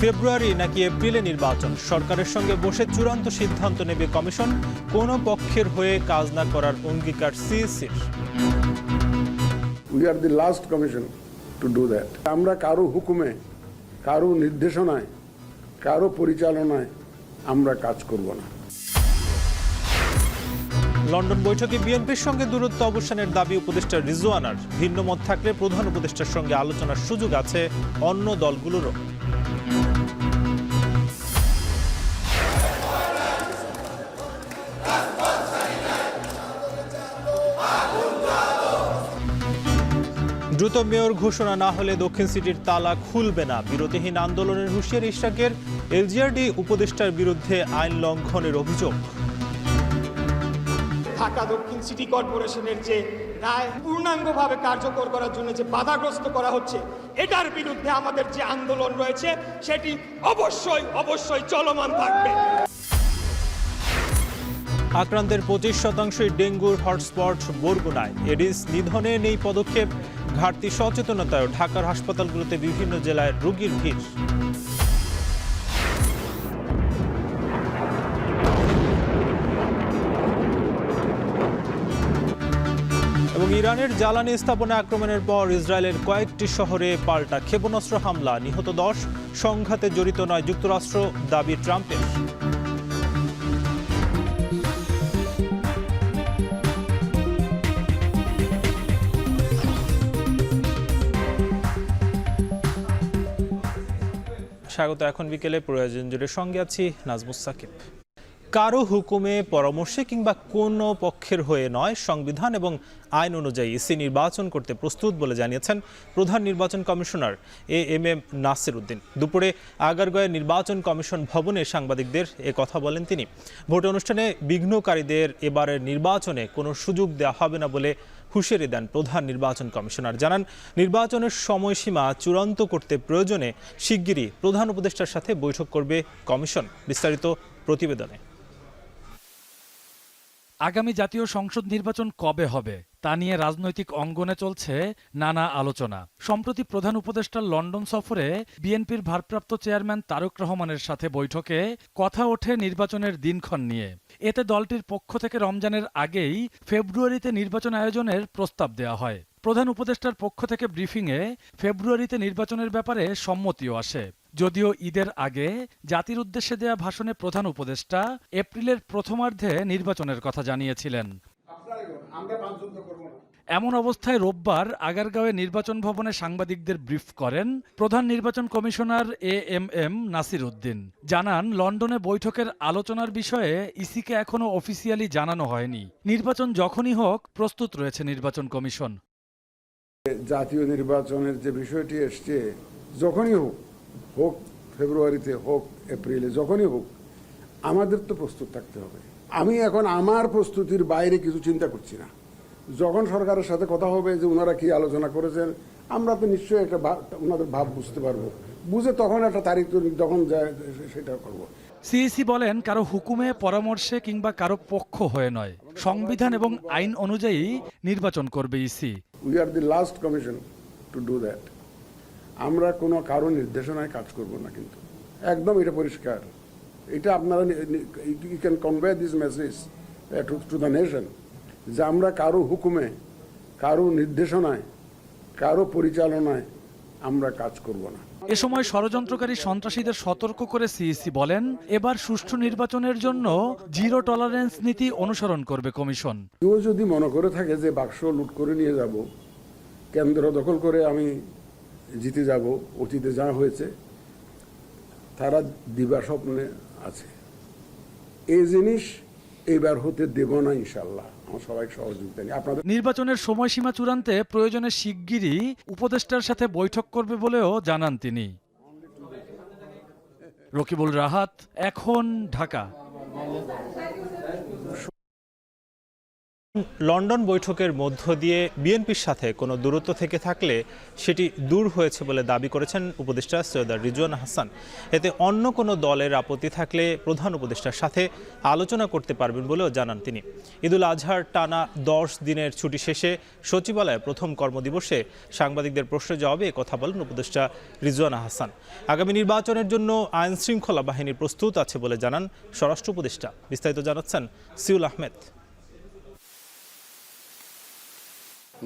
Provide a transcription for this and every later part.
ফেব্রুয়ারি নাকি এপ্রিলে নির্বাচন, সরকারের সঙ্গে বসে চূড়ান্ত সিদ্ধান্ত নেবে কমিশন। কোনো পক্ষের হয়ে কাজ না করার অঙ্গীকার সিইসির। We are the last commission to do that. আমরা কারো হুকুমে, কারো নির্দেশনায়, কারো পরিচালনায় আমরা কাজ করব না। লন্ডন বৈঠকে বিএনপির সঙ্গে দূরত্ব অবসানের দাবি উপদেষ্টা রিজওয়ানার। ভিন্ন মত থাকলে প্রধান উপদেষ্টার সঙ্গে আলোচনার সুযোগ আছে অন্য দলগুলোরও। দ্রুত মেয়র ঘোষণা না হলে দক্ষিণ সিটির তালা খুলবে না, বিরতিহীন আন্দোলনের হুঁশিয়ারি ইশরাকের। এলজিআরডি উপদেষ্টার বিরুদ্ধে আইন লঙ্ঘনের অভিযোগ। ঢাকা দক্ষিণ সিটি কর্পোরেশনের যে রায় পূর্ণাঙ্গভাবে কার্যকর করার জন্য যে বাধাগ্রস্ত করা হচ্ছে, এটার বিরুদ্ধে আমাদের যে আন্দোলন রয়েছে সেটি অবশ্যই চলমান থাকবে। আক্রান্তের 25% ডেঙ্গুর হটস্পট বরগুনায়। এডিস নিধনে নেই পদক্ষেপ, ঘাটতি সচেতনতায় ঢাকার হাসপাতালগুলোতে বিভিন্ন জেলায় রোগীর ভিড়। এবং ইরানের জ্বালানি স্থাপনা আক্রমণের পর ইসরায়েলের কয়েকটি শহরে পাল্টা ক্ষেপণাস্ত্র হামলা, নিহত 10। সংঘাতে জড়িত নয় যুক্তরাষ্ট্র, দাবি ট্রাম্পের। স্বাগত। এখন বিকেলে প্রয়োজন জুড়ে সঙ্গে আছি নাজমুস সাকিব। কারো হুকুমে, পরামর্শে কিংবা কোনো পক্ষের হয়ে নয়, সংবিধান এবং আইন অনুযায়ী ইসি নির্বাচন করতে প্রস্তুত বলে জানিয়েছেন প্রধান নির্বাচন কমিশনার এএমএম নাসির উদ্দিন। দুপুরে আগারগাঁওয়ে নির্বাচন কমিশন ভবনে সাংবাদিকদের এ কথা বলেন তিনি। ভোট অনুষ্ঠানে বিঘ্নকারীদের এবারের নির্বাচনে কোনো সুযোগ দেওয়া হবে না বলে হুঁশিয়ারি দেন প্রধান নির্বাচন কমিশনার। জানান, নির্বাচনের সময়সীমা চূড়ান্ত করতে প্রয়োজনে শিগগিরই প্রধান উপদেষ্টার সাথে বৈঠক করবে কমিশন। বিস্তারিত প্রতিবেদনে। আগামী জাতীয় সংসদ নির্বাচন কবে হবে তা নিয়ে রাজনৈতিক অঙ্গনে চলছে নানা আলোচনা। সম্প্রতি প্রধান উপদেষ্টার লন্ডন সফরে বিএনপির ভারপ্রাপ্ত চেয়ারম্যান তারেক রহমানের সাথে বৈঠকে কথা ওঠে নির্বাচনের দিনক্ষণ নিয়ে। এতে দলটির পক্ষ থেকে রমজানের আগেই ফেব্রুয়ারিতে নির্বাচন আয়োজনের প্রস্তাব দেওয়া হয়। প্রধান উপদেষ্টার পক্ষ থেকে ব্রিফিংয়ে ফেব্রুয়ারিতে নির্বাচনের ব্যাপারে সম্মতিও আসে। যদিও ঈদের আগে জাতির উদ্দেশ্যে দেয়া ভাষণে প্রধান উপদেষ্টা এপ্রিলের প্রথমার্ধে নির্বাচনের কথা জানিয়েছিলেন। এমন অবস্থায় রোববার আগারগাঁওয়ে নির্বাচন ভবনে সাংবাদিকদের ব্রিফ করেন প্রধান নির্বাচন কমিশনার এএমএম নাসির উদ্দিন। জানান, লন্ডনে বৈঠকের আলোচনার বিষয়ে ইসিকে এখনো অফিসিয়ালি জানানো হয়নি। নির্বাচন যখনই হোক প্রস্তুত রয়েছে নির্বাচন কমিশন। জাতীয় নির্বাচনের যে বিষয়টি এসছে, যখনই হোক ফেব্রুয়ারিতে, হোক এপ্রিলে, যখনই হোক আমাদের তো প্রস্তুত থাকতে হবে। আমি এখন আমার প্রস্তুতির বাইরে কিছু চিন্তা করছি না। যখন সরকারের সাথে কথা হবে যে ওনারা কি আলোচনা করেছেন, আমরা তো নিশ্চয়ই একটা ওনাদের ভাব বুঝতে পারবো, বুঝে তখন একটা তারিখ যখন যায় সেটা করব। সিইসি বলেন, কারো হুকুমে, পরামর্শে কিংবা কারো পক্ষ হয়ে নয়, সংবিধান এবং আইন অনুযায়ী নির্বাচন করবে EC. We are the last commission to do that. আমরা কোনো কারো নির্দেশনায় কাজ করব না, কিন্তু একদম এটা পরিষ্কার। এটা আপনারা you can convey this message to the nation যে আমরা কারো হুকুমে, কারো নির্দেশনায়, কারো পরিচালনায় আমরা কাজ করব না। এ সময় ষড়যন্ত্রকারী সন্ত্রাসীদের সতর্ক করে সিইসি বলেন, এবার সুষ্ঠু নির্বাচনের জন্য জিরো টলারেন্স নীতি অনুসরণ করবে কমিশন। কেউ যদি মনে করে থাকে যে বাক্স লুট করে নিয়ে যাব, কেন্দ্র দখল করে আমি জিতে যাব, অতীতে যা হয়েছে, তারা দিবা স্বপ্নে আছে। এই জিনিস এবার হতে দেব না ইনশাল্লাহ। আমার সবাইকে সহযোগিতা নিয়ে আপনাদের। নির্বাচনের সময়সীমা চূড়ান্তে প্রয়োজনে শিগগিরই উপদেষ্টার সাথে বৈঠক করবে বলেও জানান তিনি। রকিবুল রাহাত, এখন, ঢাকা। লন্ডন বৈঠকের মধ্য দিয়ে বিএনপির সাথে কোনো দূরত্ব থেকে থাকলে সেটি দূর হয়েছে বলে দাবি করেছেন উপদেষ্টা সৈয়দ রিজওয়ানা হাসান। এতে অন্য কোনো দলের আপত্তি থাকলে প্রধান উপদেষ্টার সাথে আলোচনা করতে পারবেন বলেও জানান তিনি। ঈদুল আজহার টানা 10 দিনের ছুটি শেষে সচিবালয়ে প্রথম কর্মদিবসে সাংবাদিকদের প্রশ্নের জবাবে কথা বলেন উপদেষ্টা রিজওয়ানা হাসান। আগামী নির্বাচনের জন্য আইন শৃঙ্খলা বাহিনী প্রস্তুত আছে বলে জানান স্বরাষ্ট্র উপদেষ্টা। বিস্তারিত জানাচ্ছেন সিউল আহমেদ।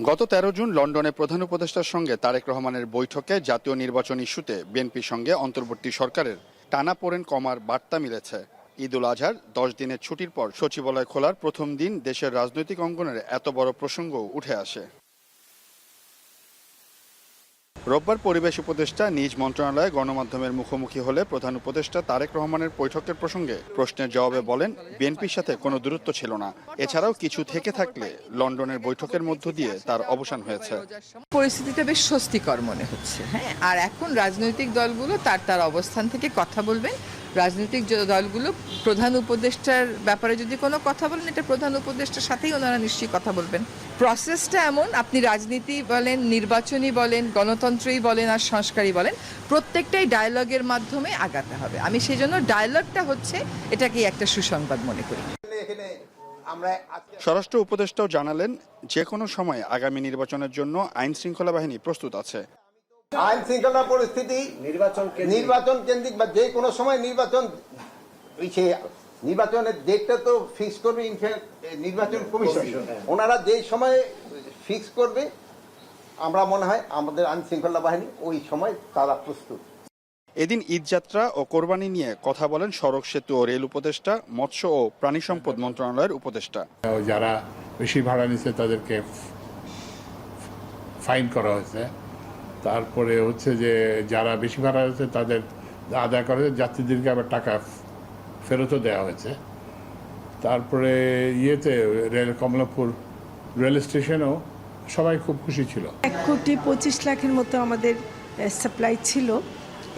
গত 13 জুন লন্ডনে প্রধান উপদেষ্টার সঙ্গে তারেক রহমানের বৈঠকে জাতীয় নির্বাচন ইস্যুতে বিএনপির সঙ্গে অন্তর্বর্তী সরকারের টানাপোড়েন কমার বার্তা মিলেছে। ঈদুল আজহার 10 দিনের ছুটির পর সচিবালয় খোলার প্রথম দিন দেশের রাজনৈতিক অঙ্গনের এত বড় প্রসঙ্গ উঠে আসে। রোববার পরিবেশ উপদেষ্টা নিজ মন্ত্রণালয়ে গণমাধ্যমের মুখোমুখি হলে প্রধান উপদেষ্টা তারেক রহমানের বৈঠকের প্রসঙ্গে প্রশ্নের জবাবে বলেন, বিএনপির সাথে কোনো দূরত্ব ছিল না। এছাড়াও কিছু থেকে থাকলে লন্ডনের বৈঠকের মধ্য দিয়ে তার অবসান হয়েছে। পরিস্থিতিটা বেশ স্বস্তিকর মনে হচ্ছে। হ্যাঁ, আর এখন রাজনৈতিক দলগুলো তার অবস্থান থেকে কথা বলবেন। রাজনৈতিক দলগুলো প্রধান উপদেষ্টার ব্যাপারে যদি কোনো কথা বলেন, এটা প্রধান উপদেষ্টার সাথেই ওনারা নিশ্চয়ই কথা বলবেন। প্রসেসটা এমন, আপনি রাজনীতি বলেন, নির্বাচনী বলেন, গণতন্ত্রই বলেন আর সংস্কারই বলেন, প্রত্যেকটাই ডায়ালগের মাধ্যমে আগাতে হবে। আমি সেই জন্য ডায়ালগটা হচ্ছে এটাকেই একটা সুসংবাদ মনে করি। স্বরাষ্ট্র উপদেষ্টাও জানালেন, যে কোনো সময় আগামী নির্বাচনের জন্য আইন শৃঙ্খলা বাহিনী প্রস্তুত আছে। আইন শৃঙ্খলা পরিস্থিতি নির্বাচন কেন্দ্রিক বা যে কোনো সময় নির্বাচনের ডেটটা তো ফিক্স করবে নির্বাচন কমিশন। ওনারা যে সময় ফিক্স করবে, আমরা মনে হয় আমাদের আইন শৃঙ্খলা বাহিনী ওই সময় তারা প্রস্তুত। এদিন ঈদযাত্রা ও কোরবানি নিয়ে কথা বলেন সড়ক সেতু ও রেল উপদেষ্টা, মৎস্য ও প্রাণী সম্পদ মন্ত্রণালয়ের উপদেষ্টা। যারা বেশি ভাড়া নিচ্ছে তাদেরকে ফাইন করা হয়েছে। তারপরে হচ্ছে যে যারা বেশি ভাড়া হয়েছে তাদের আদায় করা হয়েছে, যাত্রীদেরকে আবার টাকা ফেরতও দেওয়া হয়েছে। তারপরে কমলাপুর রেল স্টেশনেও সবাই খুব খুশি ছিল। 1,25,00,000-এর মতো আমাদের সাপ্লাই ছিল।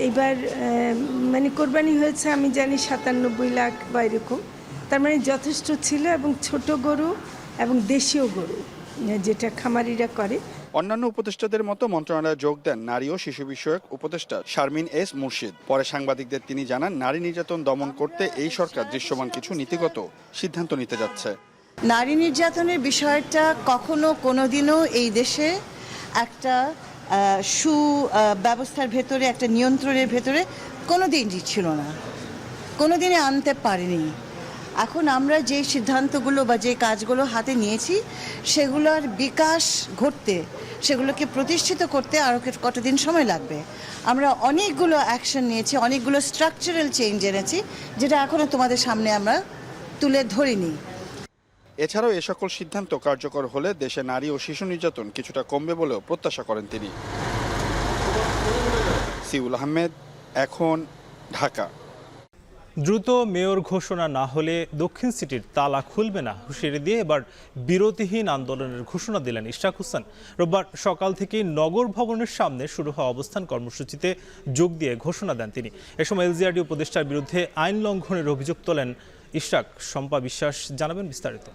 এবার মানে কোরবানি হয়েছে আমি জানি 97 লাখ বা এরকম, তার মানে যথেষ্ট ছিল। এবং ছোট গরু এবং দেশীয় গরু যেটা খামারিরা করে। অন্যান্য উপদেষ্টাদের মতো মন্ত্রণালয়ে যোগ দেন নারী ও শিশু বিষয়ক উপদেষ্টা শারমিন এস মুর্শিদ। পরে সাংবাদিকদের তিনি জানান, নারী নির্যাতন দমন করতে এই সরকার দৃশ্যমান কিছু নীতিগত সিদ্ধান্ত নিতে যাচ্ছে। নারী নির্যাতনের বিষয়টা কখনো কোনোদিনও এই দেশে একটা সুব্যবস্থার ভেতরে, একটা নিয়ন্ত্রণের ভেতরে কোনোদিনই ছিল না, কোনোদিনই আনতে পারিনি। এখন আমরা যে সিদ্ধান্তগুলো বা যে কাজগুলো হাতে নিয়েছি, সেগুলোর বিকাশ ঘটতে, সেগুলোকে প্রতিষ্ঠিত করতে আরও কতদিন সময় লাগবে। আমরা অনেকগুলো অ্যাকশন নিয়েছি, অনেকগুলো স্ট্রাকচারাল চেঞ্জ এনেছি, যেটা এখনও তোমাদের সামনে আমরা তুলে ধরিনি। এছাড়াও এ সকল সিদ্ধান্ত কার্যকর হলে দেশে নারী ও শিশু নির্যাতন কিছুটা কমবে বলেও প্রত্যাশা করেন তিনি। সিউল আহমেদ, এখন, ঢাকা। দ্রুত মেয়র ঘোষণা না হলে দক্ষিণ সিটির তালা খুলবে না হুঁশিয়ারি দিয়ে এবার বিরতিহীন আন্দোলনের ঘোষণা দিলেন ইশরাক হোসেন। রোববার সকাল থেকেই নগর ভবনের সামনে শুরু হওয়া অবস্থান কর্মসূচিতে যোগ দিয়ে ঘোষণা দেন তিনি। এ সময় এলজিআরডি উপদেষ্টার বিরুদ্ধে আইন লঙ্ঘনের অভিযোগ তোলেন ইশরাক। শম্পা বিশ্বাস জানাবেন বিস্তারিত।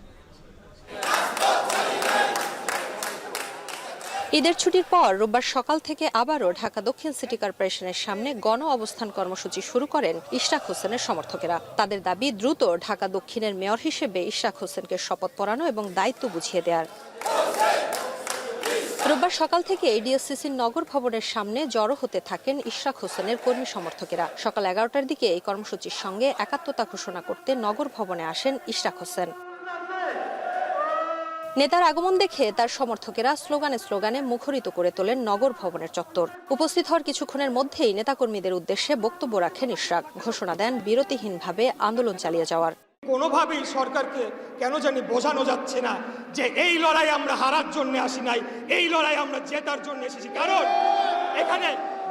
ঈদের ছুটির পর রোববার সকাল থেকে আবারও ঢাকা দক্ষিণ সিটি কর্পোরেশনের সামনে গণ অবস্থান কর্মসূচি শুরু করেন ইশরাক হোসেনের সমর্থকেরা। তাদের দাবি, দ্রুত ঢাকা দক্ষিণের মেয়র হিসেবে ইশরাক হোসেনকে শপথ পড়ানো এবং দায়িত্ব বুঝিয়ে দেওয়ার। রোববার সকাল থেকে এডিএসসিসির নগর ভবনের সামনে জড়ো হতে থাকেন ইশরাক হোসেনের কর্মী সমর্থকেরা। সকাল 11টার দিকে এই কর্মসূচির সঙ্গে একাত্মতা ঘোষণা করতে নগর ভবনে আসেন ইশরাক হোসেন। নেতার আগমন দেখে তার সমর্থকেরা স্লোগানে মুখরিত করে তোলেন নগর ভবনের চত্বর। উপস্থিত হওয়ার কিছুক্ষণের মধ্যেই নেতাকর্মীদের উদ্দেশ্যে বক্তব্য রাখেন ইশরাক। ঘোষণা দেন বিরতিহীনভাবে আন্দোলন চালিয়ে যাওয়ার। কোনোভাবেই সরকারকে কেন জানি বোঝানো যাচ্ছে না যে এই লড়াই আমরা হারার জন্য আসি নাই, এই লড়াই আমরা জেতার জন্য এসেছি। কারণ এখানে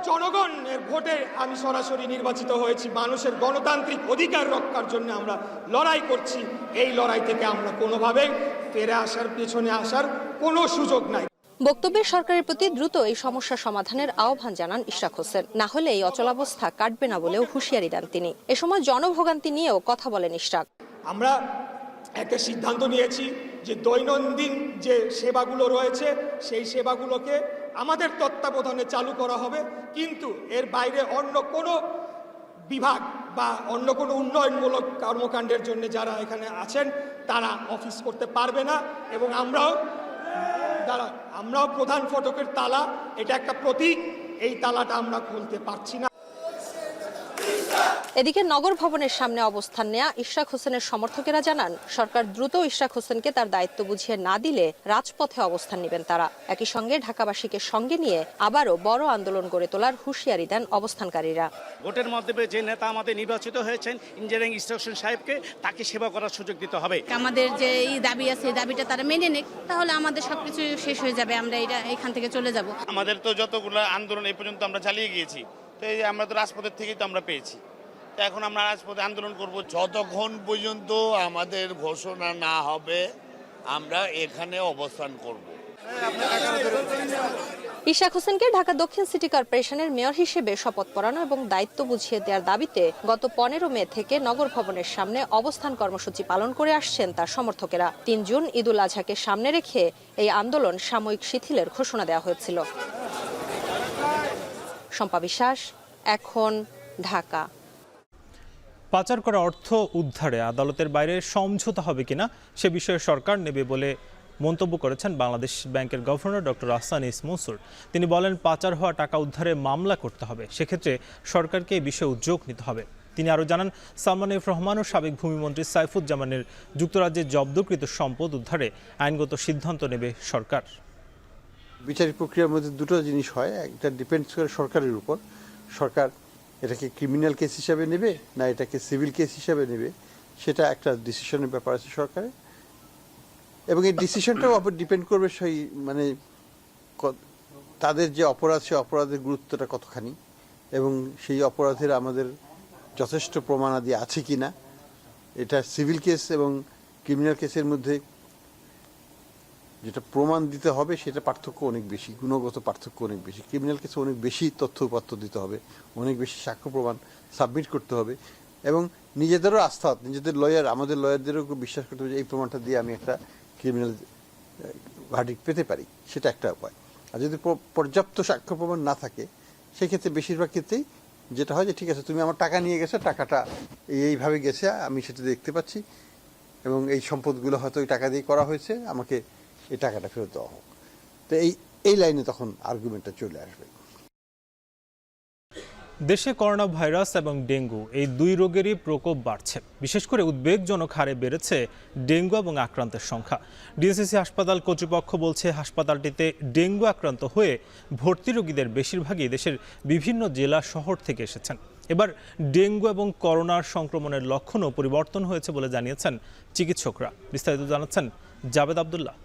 জনগণের ভোটে আমি সরাসরি নির্বাচিত হয়েছি। মানুষের গণতান্ত্রিক অধিকার রক্ষার জন্য আমরা লড়াই করছি। এই লড়াই থেকে আমরা কোনোভাবেই ফিরে আসার, পেছনে আসার কোনো সুযোগ নাই। বক্তব্যে সরকারের প্রতি দ্রুত এই সমস্যা সমাধানের আহ্বান জানান ইশরাক হোসেন। না হলে এই অচলাবস্থা কাটবে না বলেও হুঁশিয়ারি দেন তিনি। এ সময় জনভোগান্তি নিয়েও কথা বলেন ইশরাক। আমরা একটা সিদ্ধান্ত নিয়েছি যে দৈনন্দিন যে সেবাগুলো রয়েছে সেই সেবাগুলোকে আমাদের তত্ত্বাবধানে চালু করা হবে, কিন্তু এর বাইরে অন্য কোনো বিভাগ বা অন্য কোনো উন্নয়নমূলক কর্মকাণ্ডের জন্য যারা এখানে আছেন তারা অফিস করতে পারবে না। এবং আমরাও প্রধান ফটকের তালা, এটা একটা প্রতীক, এই তালাটা আমরা খুলতে পারছি না। এদিকে নগর ভবনের সামনে অবস্থান নেয়া ইশরাক হোসেনের সমর্থকেরা জানান, সরকার দ্রুত ইশরাক হোসেনকে তার দায়িত্ব বুঝিয়ে না দিলে রাজপথে অবস্থান নেবেন তারা। একই সঙ্গে ঢাকাবাসীকে সঙ্গে নিয়ে আবারও বড় আন্দোলন গড়ে তোলার হুঁশিয়ারি দেন অবস্থানকারীরা। ভোটের মাধ্যমে যে নেতা আমাদের নির্বাচিত হয়েছেন ইঞ্জিনিয়ারিং ইশরাক হোসেন সাহেবকে, তাকে সেবা করার সুযোগ দিতে হবে। আমাদের যে এই দাবি আছে এই দাবিটা তারা মেনে নেক, তাহলে আমাদের সবকিছু শেষ হয়ে যাবে, আমরা এখান থেকে চলে যাব। আমাদের তো যতগুলো আন্দোলন এই পর্যন্ত আমরা চালিয়ে গিয়েছি, তো এই আমরা তো রাজপথের থেকেই তো আমরা পেয়েছি, এখন আমরা রাজপথে আন্দোলন করব। যতক্ষণ পর্যন্ত আমাদের ঘোষণা না হবে আমরা এখানে অবস্থান করব। ইশরাক হোসেনকে ঢাকা দক্ষিণ সিটি কর্পোরেশনের মেয়র হিসেবে শপথ পড়ানো এবং দায়িত্ব বুঝিয়ে দেওয়ার দাবিতে গত 15 মে থেকে নগর ভবনের সামনে অবস্থান কর্মসূচি পালন করে আসছেন তার সমর্থকেরা। 3 জুন ঈদুল আজহাকে সামনে রেখে এই আন্দোলন সাময়িক শিথিলের ঘোষণা দেওয়া হয়েছিল। শম্পা বিশ্বাস, এখন, ঢাকা। পাচার করা অর্থ উদ্ধারে আদালতের বাইরে সমঝোতা হবে কিনা সে বিষয়ে সরকার নেবে বলে মন্তব্য করেছেন বাংলাদেশ ব্যাংকের গভর্নর ডক্টর আহসান ইস মনসুর। তিনি বলেন, পাচার হওয়া টাকা উদ্ধারে মামলা করতে হবে, সেক্ষেত্রে সরকারকে এই বিষয়ে উদ্যোগ নিতে হবে। তিনি আরও জানান, সালমান এফ রহমান ও সাবেক ভূমিমন্ত্রী সাইফুজ্জামানের যুক্তরাজ্যে জব্দকৃত সম্পদ উদ্ধারে আইনগত সিদ্ধান্ত নেবে সরকার। বিচারিক প্রক্রিয়ার মধ্যে দুটো জিনিস হয়, একটা ডিপেন্ডস করে সরকারের উপর। সরকার এটাকে ক্রিমিনাল কেস হিসাবে নেবে না এটাকে সিভিল কেস হিসাবে নেবে, সেটা একটা ডিসিশনের ব্যাপার আছে সরকারের। এবং এই ডিসিশনটাও আবার ডিপেন্ড করবে সেই মানে তাদের যে অপরাধ, সে অপরাধের গুরুত্বটা কতখানি এবং সেই অপরাধের আমাদের যথেষ্ট প্রমাণাদি আছে কি না। এটা সিভিল কেস এবং ক্রিমিনাল কেসের মধ্যে যেটা প্রমাণ দিতে হবে সেটা পার্থক্য অনেক বেশি, গুণগত পার্থক্য অনেক বেশি। ক্রিমিনাল কেসে অনেক বেশি তথ্য উপাত্ত দিতে হবে, অনেক বেশি সাক্ষ্য প্রমাণ সাবমিট করতে হবে এবং নিজেদেরও আস্থা, নিজেদের লয়ার, আমাদের লয়ারদেরও বিশ্বাস করতে হবে যে এই প্রমাণটা দিয়ে আমি একটা ক্রিমিনাল ভার্ডিক্ট পেতে পারি, সেটা একটা উপায়। আর যদি পর্যাপ্ত সাক্ষ্য প্রমাণ না থাকে সেক্ষেত্রে বেশিরভাগ ক্ষেত্রেই যেটা হয় যে ঠিক আছে তুমি আমার টাকা নিয়ে গেছো, টাকাটা এইভাবে গেছে, আমি সেটা দেখতে পাচ্ছি এবং এই সম্পদগুলো হয়তো ওই টাকা দিয়ে করা হয়েছে, আমাকে এই টাকাটা ফেরত দেওয়া হোক। তো এই লাইনে তখন আর্গুমেন্টটা চলে আসবে। দেশে করোনা ভাইরাস এবং ডেঙ্গু এই দুই রোগেরই প্রকোপ বাড়ছে। বিশেষ করে উদ্বেগজনক হারে বেড়েছে ডেঙ্গু এবং আক্রান্তের সংখ্যা। ডিএসসিসি হাসপাতাল কর্তৃপক্ষ বলছে, হাসপাতালটিতে ডেঙ্গু আক্রান্ত হয়ে ভর্তি রোগীদের বেশিরভাগই দেশের বিভিন্ন জেলা শহর থেকে এসেছেন। এবার ডেঙ্গু এবং করোনার সংক্রমণের লক্ষণও পরিবর্তন হয়েছে বলে জানিয়েছেন চিকিৎসকরা। বিস্তারিত জানাচ্ছেন জাবেদ আবদুল্লাহ।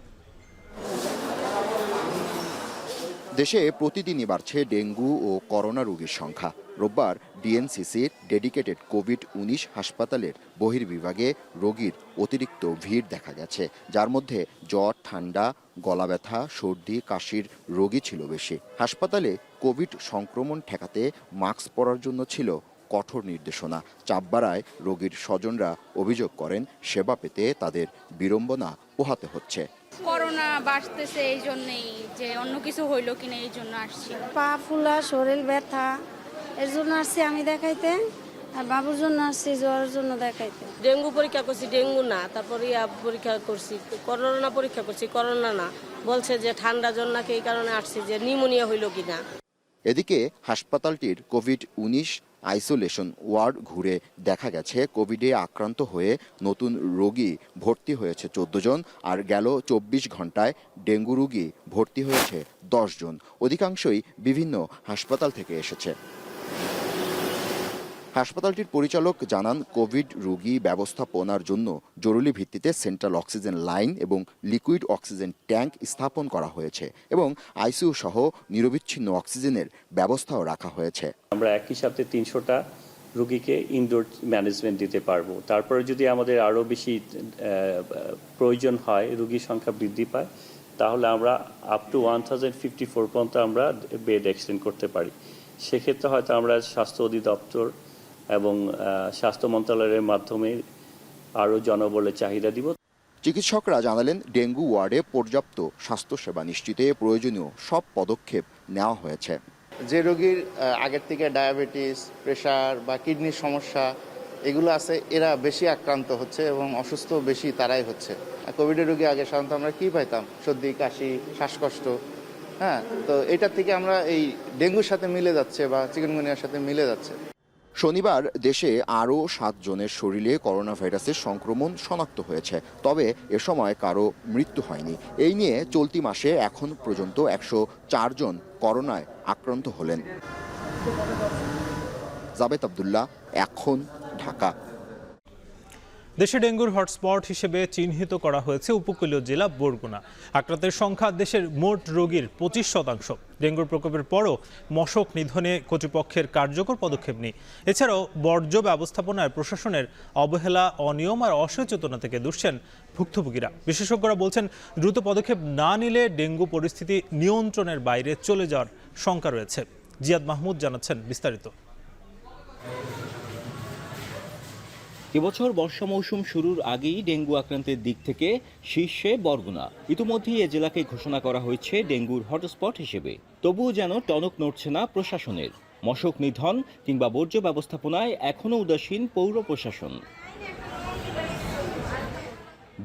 দেশে প্রতিদিনই বাড়ছে ডেঙ্গু ও করোনা রোগীর সংখ্যা। রোববার ডিএনসিসির ডেডিকেটেড কোভিড-19 হাসপাতালের বহির্বিভাগে রোগীর অতিরিক্ত ভিড় দেখা গেছে, যার মধ্যে জ্বর, ঠান্ডা, গলা ব্যথা, সর্দি, কাশির রোগী ছিল বেশি। হাসপাতালে কোভিড সংক্রমণ ঠেকাতে মাস্ক পরার জন্য ছিল কঠোর নির্দেশনা। চাপ বাড়ায় রোগীর স্বজনরা অভিযোগ করেন, সেবা পেতে তাদের বিড়ম্বনা পোহাতে হচ্ছে। করোনা বাড়তেছে, এই জন্যই যে অন্য কিছু হইলো কিনা এই জন্য আসছি। পা ফুলা, শরীর ব্যথা, এর জন্য আসছি আমি দেখাইতে, আর বাবুর জন্য আসছি জ্বরের জন্য দেখাইতে। ডেঙ্গু পরীক্ষা করছি, ডেঙ্গু না, তারপরে পরীক্ষা করছি করোনা পরীক্ষা করছি, করোনা না, বলছে যে ঠান্ডা জ্বর নাকি, এই কারণে আসছি যে নিউমোনিয়া হইলো কিনা। এদিকে হাসপাতালটির কোভিড-19 আইসোলেশন ওয়ার্ড ঘুরে দেখা গেছে কোভিডে আক্রান্ত হয়ে নতুন রোগী ভর্তি হয়েছে 14 জন, আর গেল 24 ঘন্টায় ডেঙ্গু রোগী ভর্তি হয়েছে 10 জন। অধিকাংশই বিভিন্ন হাসপাতাল থেকে এসেছে। হাসপাতালটির পরিচালক জানান, কোভিড রোগী ব্যবস্থাপনার জন্য জরুরি ভিত্তিতে সেন্ট্রাল অক্সিজেন লাইন এবং লিকুইড অক্সিজেন ট্যাঙ্ক স্থাপন করা হয়েছে এবং আইসিইউ সহ নিরবিচ্ছিন্ন অক্সিজেনের ব্যবস্থাও রাখা হয়েছে। আমরা একই সাথে 300টা রোগীকে ইনডোর ম্যানেজমেন্ট দিতে পারবো। তারপরে যদি আমাদের আরও বেশি প্রয়োজন হয়, রোগীর সংখ্যা বৃদ্ধি পায়, তাহলে আমরা আপ টু 1054 পর্যন্ত আমরা বেড এক্সটেন্ড করতে পারি। সেক্ষেত্রে হয়তো আমরা স্বাস্থ্য অধিদপ্তর এবং স্বাস্থ্য মন্ত্রণালয়ের মাধ্যমে আরও জনবলের চাহিদা দিব। চিকিৎসকরা জানালেন, ডেঙ্গু ওয়ার্ডে পর্যাপ্ত স্বাস্থ্যসেবা নিশ্চিতে প্রয়োজনীয় সব পদক্ষেপ নেওয়া হয়েছে। যে রোগীর আগের থেকে ডায়াবেটিস, প্রেশার বা কিডনির সমস্যা এগুলো আছে, এরা বেশি আক্রান্ত হচ্ছে এবং অসুস্থ বেশি তারাই হচ্ছে। কোভিডের রোগী আগে সাধারণত আমরা কী পাইতাম? সর্দি, কাশি, শ্বাসকষ্ট। হ্যাঁ, তো এটা থেকে আমরা এই ডেঙ্গুর সাথে মিলে যাচ্ছে বা চিকেনগুনিয়ার সাথে মিলে যাচ্ছে। শনিবার দেশে আরও 7 জনের শরীরে করোনা ভাইরাসের সংক্রমণ শনাক্ত হয়েছে, তবে এ সময় কারো মৃত্যু হয়নি। এই নিয়ে চলতি মাসে এখন পর্যন্ত 104 জন করোনায় আক্রান্ত হলেন। জাবেদ আব্দুল্লাহ, এখন, ঢাকা। দেশে ডেঙ্গুর হটস্পট হিসেবে চিহ্নিত করা হয়েছে উপকূলীয় জেলা বরগুনা। আক্রান্তের সংখ্যা দেশের মোট রোগীর 25%। ডেঙ্গুর প্রকোপের পরও মশক নিধনে কর্তৃপক্ষের কার্যকর পদক্ষেপ নেই। এছাড়াও বর্জ্য ব্যবস্থাপনায় প্রশাসনের অবহেলা, অনিয়ম আর অসচেতনা থেকে দুষছেন ভুক্তভোগীরা। বিশেষজ্ঞরা বলছেন, দ্রুত পদক্ষেপ না নিলে ডেঙ্গু পরিস্থিতি নিয়ন্ত্রণের বাইরে চলে যাওয়ার শঙ্কা রয়েছে। জিয়াদ মাহমুদ জানাচ্ছেন বিস্তারিত। এবছর বর্ষা মৌসুম শুরুর আগেই ডেঙ্গু আক্রান্তের দিক থেকে শীর্ষে বরগুনা। ইতিমধ্যেই এ জেলাকে ঘোষণা করা হয়েছে ডেঙ্গুর হটস্পট হিসেবে। তবুও যেন টনক নড়ছে না প্রশাসনের। মশক নিধন কিংবা বর্জ্য ব্যবস্থাপনায় এখনও উদাসীন পৌর প্রশাসন।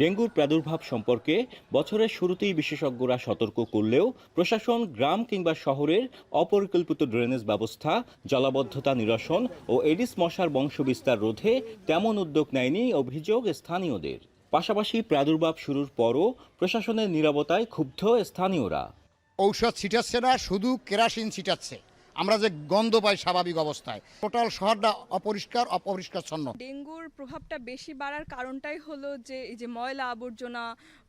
ডেঙ্গুর প্রাদুর্ভাব সম্পর্কে বছরের শুরুতেই বিশেষজ্ঞরা সতর্ক করলেও প্রশাসন গ্রাম কিংবা শহরের অপরিকল্পিত ড্রেনেজ ব্যবস্থা, জলাবদ্ধতা নিরসন ও এডিস মশার বংশবিস্তার রোধে তেমন উদ্যোগ নেয়নি অভিযোগ স্থানীয়দের। পাশাপাশি প্রাদুর্ভাব শুরুর পরও প্রশাসনের নীরবতায় ক্ষুব্ধ স্থানীয়রা। ঔষধ ছিটাচ্ছে না, শুধু কেরাসিন ছিটাচ্ছে। আমরা যে গন্ধ পাই স্বাভাবিক অবস্থায়, টোটাল শহরটা অপরিষ্কারচ্ছন্ন। ডেঙ্গুর প্রভাবটা বেশি বাড়ার কারণটাই হলো যে এই যে ময়লা আবর্জনা,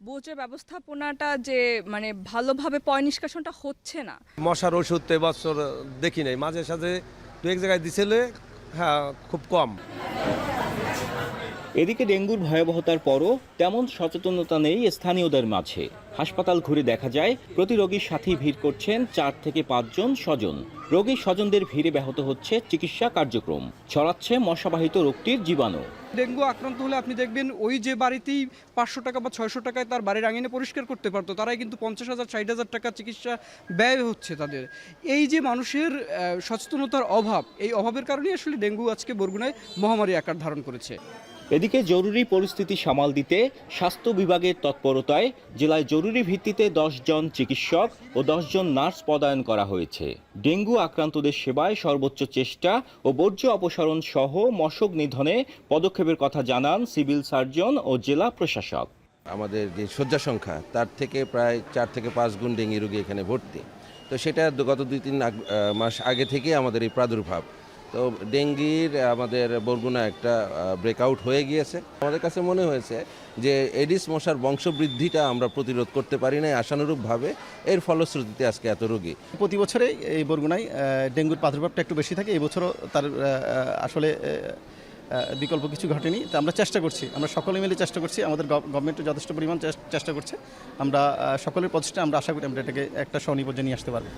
বর্জ্য ব্যবস্থাপনাটা যে মানে ভালোভাবে পয় নিষ্কাশনটা হচ্ছে না। মশার ওষুধ তো এবছর দেখি নাই, মাঝে সাঝে দু এক জায়গায় দিছিলে, হ্যাঁ খুব কম। এদিকে ডেঙ্গুর ভয়াবহতার পরও তেমন সচেতনতা নেই স্থানীয়দের মাঝে। হাসপাতাল ঘুরে দেখা যায় প্রতি রোগীর সাথেই ভিড় করছেন 4 থেকে 5 জন স্বজন। রোগী স্বজনদের ভিড়ে ব্যাহত হচ্ছে চিকিৎসা কার্যক্রম, ছড়াচ্ছে মশাবাহিত রোগটির জীবাণু। ডেঙ্গু আক্রান্ত হলে আপনি দেখবেন ওই যে বাড়িতেই 500 টাকা বা 600 টাকায় তার বাড়ির আঙিনে পরিষ্কার করতে পারতো, তারাই কিন্তু 50,000 60,000 টাকা চিকিৎসা ব্যয় হচ্ছে তাদের। এই যে মানুষের সচেতনতার অভাব, এই অভাবের কারণেই আসলে ডেঙ্গু আজকে বরগুনায় মহামারী আকার ধারণ করেছে। এদিকে জরুরি পরিস্থিতি সামাল দিতে স্বাস্থ্য বিভাগের তৎপরতায় জেলায় জরুরি ভিত্তিতে 10 জন চিকিৎসক ও 10 জন নার্স পদায়ন করা হয়েছে। ডেঙ্গু আক্রান্তদের সেবায় সর্বোচ্চ চেষ্টা ও বর্জ্য অপসারণ সহ মশক নিধনে পদক্ষেপের কথা জানান সিভিল সার্জন ও জেলা প্রশাসক। আমাদের যে শয্যা সংখ্যা তার থেকে প্রায় 4 থেকে 5 গুণ ডেঙ্গি রোগী এখানে ভর্তি। তো সেটা গত 2-3 মাস আগে থেকে আমাদের এই প্রাদুর্ভাব। তো ডেঙ্গির আমাদের বরগুনা একটা ব্রেকআউট হয়ে গিয়েছে। আমাদের কাছে মনে হয়েছে যে এডিস মশার বংশবৃদ্ধিটা আমরা প্রতিরোধ করতে পারি না, আশানুরূপভাবে এর ফলশ্রুতিতে আজকে এত রোগী। প্রতি বছরে এই বরগুনায় ডেঙ্গুর প্রাদুর্ভাবটা একটু বেশি থাকে। এই বছরও তার আসলে বিকল্প কিছু ঘটেনি। তা আমরা চেষ্টা করছি, আমরা সকলে মিলে চেষ্টা করছি, আমাদের গভর্নমেন্টও যথেষ্ট পরিমাণ চেষ্টা করছে। আমরা সকলের প্রচেষ্টা, আমরা আশা করি আমরা এটাকে একটা স্বনির্ভর নিয়ে আসতে পারবো।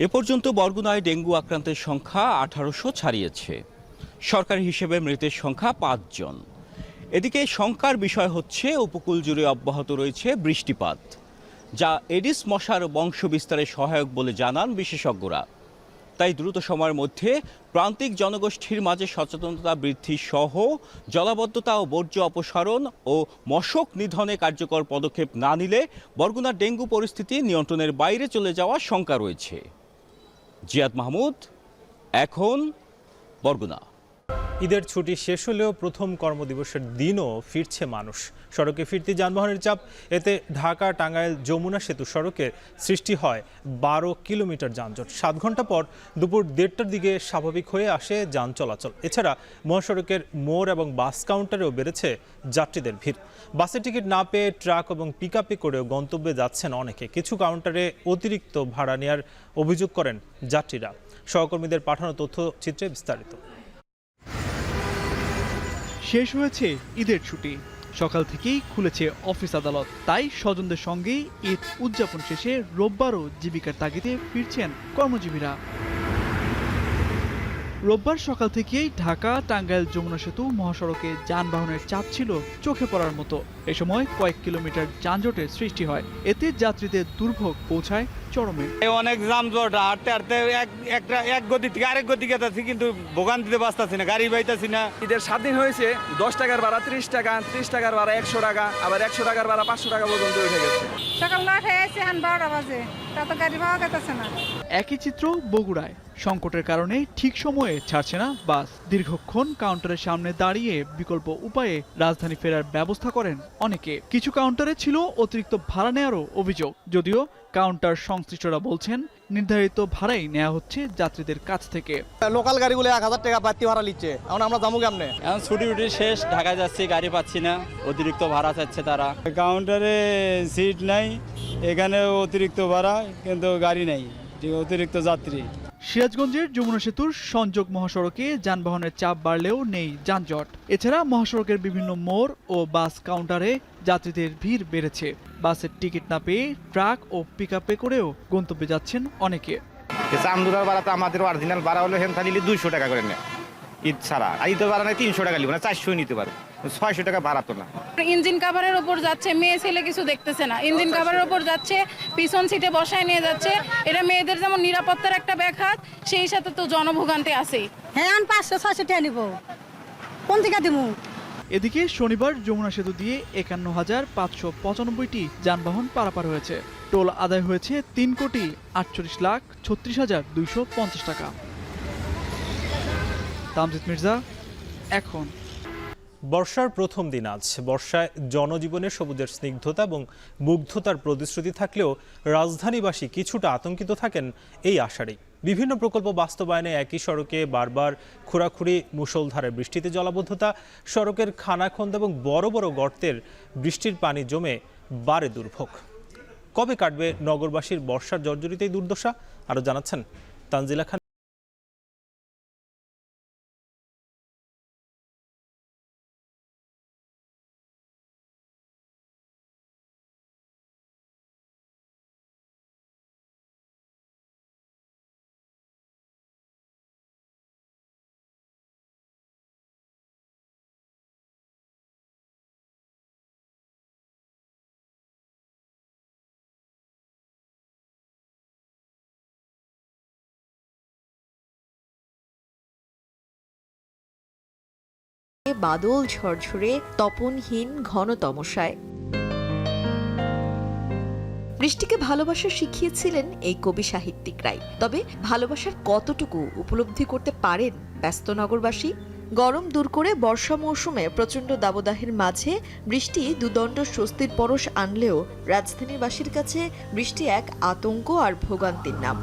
এ পর্যন্ত বরগুনায় ডেঙ্গু আক্রান্তের সংখ্যা 1800 ছাড়িয়েছে। সরকারি হিসেবে মৃতের সংখ্যা 5 জন। এদিকে শঙ্কার বিষয় হচ্ছে উপকূল জুড়ে অব্যাহত রয়েছে বৃষ্টিপাত, যা এডিস মশার বংশবিস্তারে সহায়ক বলে জানান বিশেষজ্ঞরা। তাই দ্রুত সময়ের মধ্যে প্রান্তিক জনগোষ্ঠীর মাঝে সচেতনতা বৃদ্ধি সহ জলাবদ্ধতা ও বর্জ্য অপসারণ ও মশক নিধনে কার্যকর পদক্ষেপ না নিলে বরগুনার ডেঙ্গু পরিস্থিতি নিয়ন্ত্রণের বাইরে চলে যাওয়ার শঙ্কা রয়েছে। জিয়াদ মাহমুদ, এখন, বরগুনা। ঈদের ছুটি শেষ হলেও প্রথম কর্মদিবসের দিনও ফিরছে মানুষ। সড়কে ফিরতি যানবাহনের চাপ, এতে ঢাকা টাঙ্গাইল যমুনা সেতু সড়কে সৃষ্টি হয় 12 কিলোমিটার যানজট। 7 ঘন্টা পর দুপুর 1:30টার দিকে স্বাভাবিক হয়ে আসে যান চলাচল। এছাড়া মহাসড়কের মোড় এবং বাস কাউন্টারেও বেড়েছে যাত্রীদের ভিড়। বাসের টিকিট না পেয়ে ট্রাক এবং পিকআপে করেও গন্তব্যে যাচ্ছেন অনেকে। কিছু কাউন্টারে অতিরিক্ত ভাড়া নেওয়ার অভিযোগ করেন যাত্রীরা। সহকর্মীদের পাঠানো তথ্যচিত্রে বিস্তারিত। শেষ হয়েছে ঈদের ছুটি, সকাল থেকেই খুলেছে অফিস আদালত। তাই স্বজনদের সঙ্গে ঈদ উদযাপন শেষে রোববারও জীবিকার তাগিদে ফিরছেন কর্মজীবীরা। রোববার সকাল থেকেই ঢাকা টাঙ্গাইল যমুনা সেতু মহাসড়কে যানবাহনের চাপ ছিল চোখে পড়ার মতো। এ সময় কয়েক কিলোমিটার যানজটের সৃষ্টি হয়, এতে যাত্রীদের দুর্ভোগ পৌঁছায় চরমে। অনেক যানজট, হাঁটতে হাঁটতে এক গতি থেকে আরেক গতি গেছি, কিন্তু ভোগান্তিতে বাঁচতেছি না, গাড়ি পাইতেছি না। ঈদের 7 দিন হয়েছে, 10 টাকার ভাড়া 30 টাকা, 30 টাকার ভাড়া 100 টাকা, আবার 100 টাকার ভাড়া 500 টাকা পর্যন্ত উঠে গেছে। সকাল 9টায় এসে 12টা বাজে, তাতে গাড়ি পাওয়া যাচ্ছে না। একই চিত্র বগুড়ায়। সংকটের কারণে ঠিক সময়ে ছাড়ছে না বাস। দীর্ঘক্ষণ কাউন্টারের সামনে দাঁড়িয়ে বিকল্প উপায়ে রাজধানী ফেরার ব্যবস্থা করেন অনেকে। কিছু কাউন্টারে ছিল অতিরিক্ত ভাড়া নেওয়ারও অভিযোগ, যদিও কাউন্টার সংশ্লিষ্টরা বলছেন নির্ধারিত ভাড়াই নেওয়া হচ্ছে যাত্রীদের কাছ থেকে। লোকাল গাড়িগুলো 1000 টাকা বাড়তি ভাড়া নিচ্ছে, এখন আমরা যাবো কেমনে? এখন ছুটি শেষ, ঢাকায় যাচ্ছি, গাড়ি পাচ্ছি না, অতিরিক্ত ভাড়া চাচ্ছে তারা। কাউন্টারে সিট নাই, এখানে অতিরিক্ত ভাড়া, কিন্তু গাড়ি নাই, অতিরিক্ত যাত্রী। সিরাজগঞ্জের যমুনা সেতুর সংযোগ মহাসড়কে যানবাহনের চাপ বাড়লেও নেই যানজট। এছাড়া মহাসড়কের বিভিন্ন মোড় ও বাস কাউন্টারে যাত্রীদের ভিড় বেড়েছে। বাসের টিকিট না পেয়ে ট্রাক ও পিকআপে করেও গন্তব্যে যাচ্ছেন অনেকে। চান্দুরার ভাড়া তো আমাদের অরিজিনাল ভাড়া হলো হেন নিলে 200 টাকা করে নেয় ঈদ ছাড়া, আর ঈদের ভাড়া নেয় 300 টাকা, লিব না 400 নিতে পারো, 600 টাকা ভাড়া তো না। ইঞ্জিন কাভারের উপর যাচ্ছে, মেয়ে ছেলে কিছু দেখতেছে না, ইঞ্জিন কাভারের উপর যাচ্ছে, পিছন সিটে বসায় নিয়ে যাচ্ছে। এটা মেয়েদের যেমন নিরাপত্তার একটা ব্যাঘাত, সেই সাথে তো জনভোগান্তি আছেই। হ্যাঁ, আমি 500-600 টাকা নিব, কোন থেকে দিব? এদিকে শনিবার যমুনা সেতু দিয়ে 51,595টি যানবাহন পারাপার হয়েছে। টোল আদায় হয়েছে 3,48,36,250 টাকা। তামজিদ মির্জা, এখন। বর্ষার প্রথম দিন আজ। বর্ষায় জনজীবনে সবুজের স্নিগ্ধতা এবং মুগ্ধতার প্রতিশ্রুতি থাকলেও রাজধানীবাসী কিছুটা আতঙ্কিত থাকেন এই আষাঢ়েই। বিভিন্ন প্রকল্প বাস্তবায়নে একই সড়কে বারবার খোঁড়াখুড়ি, মুষলধারে বৃষ্টিতে জলাবদ্ধতা, সড়কের খানাখন্দ এবং বড় বড় গর্তের বৃষ্টির পানি জমে বাড়ে দুর্ভোগ। কবে কাটবে নগরবাসীর বর্ষার জর্জরিত এই দুর্দশা? আরও জানাচ্ছেন তানজিলা খান। বাদল ঝরঝরে তপনহীন ঘন তমসায় বৃষ্টিকে ভালোবাসা শিখিয়েছিলেন এই কবি সাহিত্যিকরাই। তবে ভালোবাসার কতটুকু উপলব্ধি করতে পারেন ব্যস্ত নগরবাসী? গরম দূর করে বর্ষা মৌসুমে প্রচণ্ড দাবদাহের মাঝে বৃষ্টি দুদণ্ড স্বস্তির পরশ আনলেও রাজধানীবাসীর কাছে বৃষ্টি এক আতঙ্ক আর ভোগান্তির নাম।